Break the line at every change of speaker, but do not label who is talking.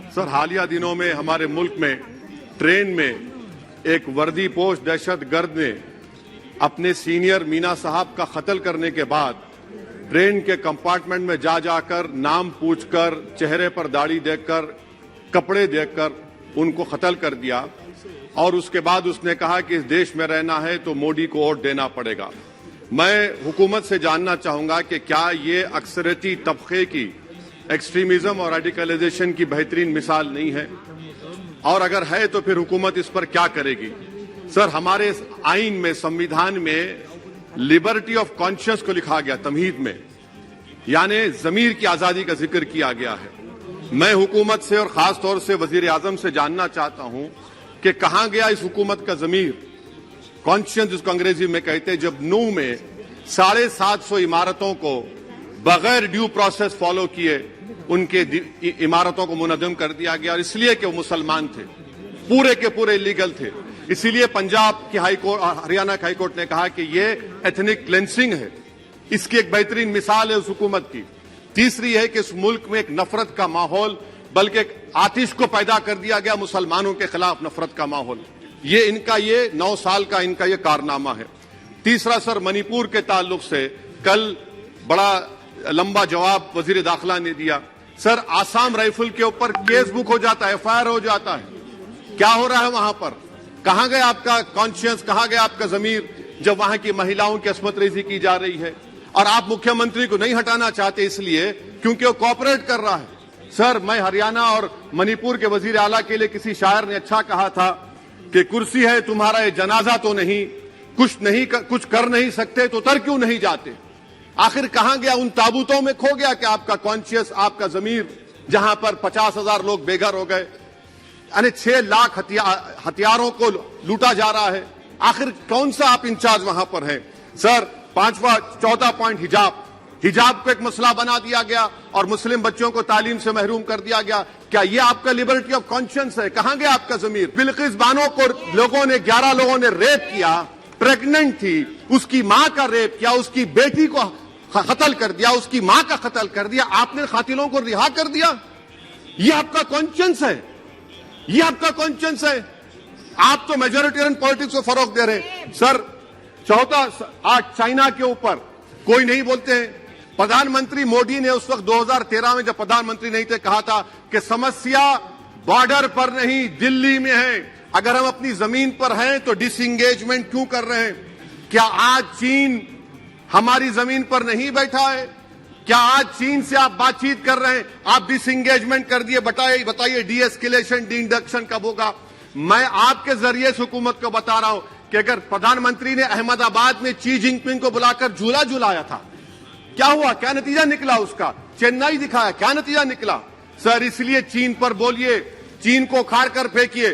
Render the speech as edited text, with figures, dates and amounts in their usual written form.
Sir, हालिया दिनों में हमारे मुल्क में ट्रेन में एक वर्दीपोश दहशतगर्द ने अपने सीनियर मीना साहब का कत्ल करने के बाद ट्रेन के कंपार्टमेंट में जाकर नाम पूछकर, चेहरे पर दाढ़ी देखकर, कपड़े देखकर उनको कत्ल कर दिया। और उसके बाद उसने कहा कि इस देश में रहना है तो मोदी को वोट देना पड़ेगा। मैं हुकूमत से जानना चाहूंगा कि क्या ये अक्सरती तबके की एक्सट्रीमिज्म और रेडिकलाइजेशन की बेहतरीन मिसाल नहीं है, और अगर है तो फिर हुकूमत इस पर क्या करेगी। सर, हमारे आइन में, संविधान में लिबर्टी ऑफ कॉन्शियस को लिखा गया, तमहीद में, यानी जमीर की आजादी का जिक्र किया गया है। मैं हुकूमत से और खास तौर से वजीर आजम से जानना चाहता हूं कि कहां गया इस हुकूमत का जमीर, कॉन्शियस जिसको अंग्रेजी में कहते हैं, जब नूह में 750 इमारतों को बगैर ड्यू प्रोसेस फॉलो किए उनके इमारतों को मुनज़्ज़म कर दिया गया, और इसलिए कि वो मुसलमान थे, पूरे के पूरे इलीगल थे। इसीलिए पंजाब की हाईकोर्ट और हरियाणा की हाईकोर्ट ने कहा कि ये एथनिक क्लेंसिंग है। इसकी एक बेहतरीन मिसाल है उस हुकूमत की। तीसरी है कि इस मुल्क में एक नफरत का माहौल, बल्कि एक आतिश को पैदा कर दिया गया, मुसलमानों के खिलाफ नफरत का माहौल। ये इनका ये 9 साल का इनका ये कारनामा है। तीसरा सर, मणिपुर के ताल्लुक से कल बड़ा लंबा जवाब वजीर दाखिला ने दिया। सर, आसाम राइफल के ऊपर केस बुक हो जाता है, FIR हो जाता है। क्या हो रहा है वहां पर? कहां गया आपका कॉन्शियस, कहां गया आपका जमीर, जब वहां की महिलाओं की अस्मत रेजी की जा रही है? और आप मुख्यमंत्री को नहीं हटाना चाहते इसलिए क्योंकि वो कोऑपरेट कर रहा है। सर, मैं हरियाणा और मणिपुर के वजीर आला के लिए, किसी शायर ने अच्छा कहा था कि कुर्सी है तुम्हारा ये जनाजा तो नहीं, कुछ कर नहीं सकते तो उतर क्यों नहीं जाते। आखिर कहां गया? उन ताबूतों में खो गया कि आपका कॉन्शियस, आपका जमीर, जहां पर 50,000 लोग बेघर हो गए, यानी 6 लाख हथियारों को लूटा जा रहा है। आखिर कौन सा आप इंचार्ज वहां पर हैं? सर, 14 पॉइंट हिजाब को एक मसला बना दिया गया और मुस्लिम बच्चों को तालीम से महरूम कर दिया गया। क्या ये आपका लिबर्टी ऑफ कॉन्शियस है? कहां गया आपका जमीर? बिल्किस बानो को 11 लोगों ने रेप किया, प्रेग्नेंट थी, उसकी मां का रेप किया, उसकी बेटी को कत्ल कर दिया, उसकी मां का कत्ल कर दिया, आपने कातिलों को रिहा कर दिया। ये आपका कॉन्शियस है? ये आपका कॉन्शियस है? आप तो मेजोरिटेरियन पॉलिटिक्स को फरोग दे रहे हैं। सर, आज चाइना के ऊपर कोई नहीं बोलते हैं। प्रधानमंत्री मोदी ने उस वक्त 2013 में, जब प्रधानमंत्री नहीं थे, कहा था कि समस्या बॉर्डर पर नहीं, दिल्ली में है। अगर हम अपनी जमीन पर हैं तो डिसएंगेजमेंट क्यों कर रहे हैं? क्या आज चीन हमारी जमीन पर नहीं बैठा है? क्या आज चीन से आप बातचीत कर रहे हैं? आप डिसएंगेजमेंट कर दिए। बताइए डी एस्केलेशन, डी इंडक्शन कब होगा? मैं आपके जरिए से हुकूमत को बता रहा हूं कि अगर प्रधानमंत्री ने अहमदाबाद में शी जिनपिंग को बुलाकर झूला झुलाया था, क्या हुआ? क्या नतीजा निकला उसका? चेन्नई दिखाया, क्या नतीजा निकला? सर, इसलिए चीन पर बोलिए, चीन को उखाड़ कर फेंकिए।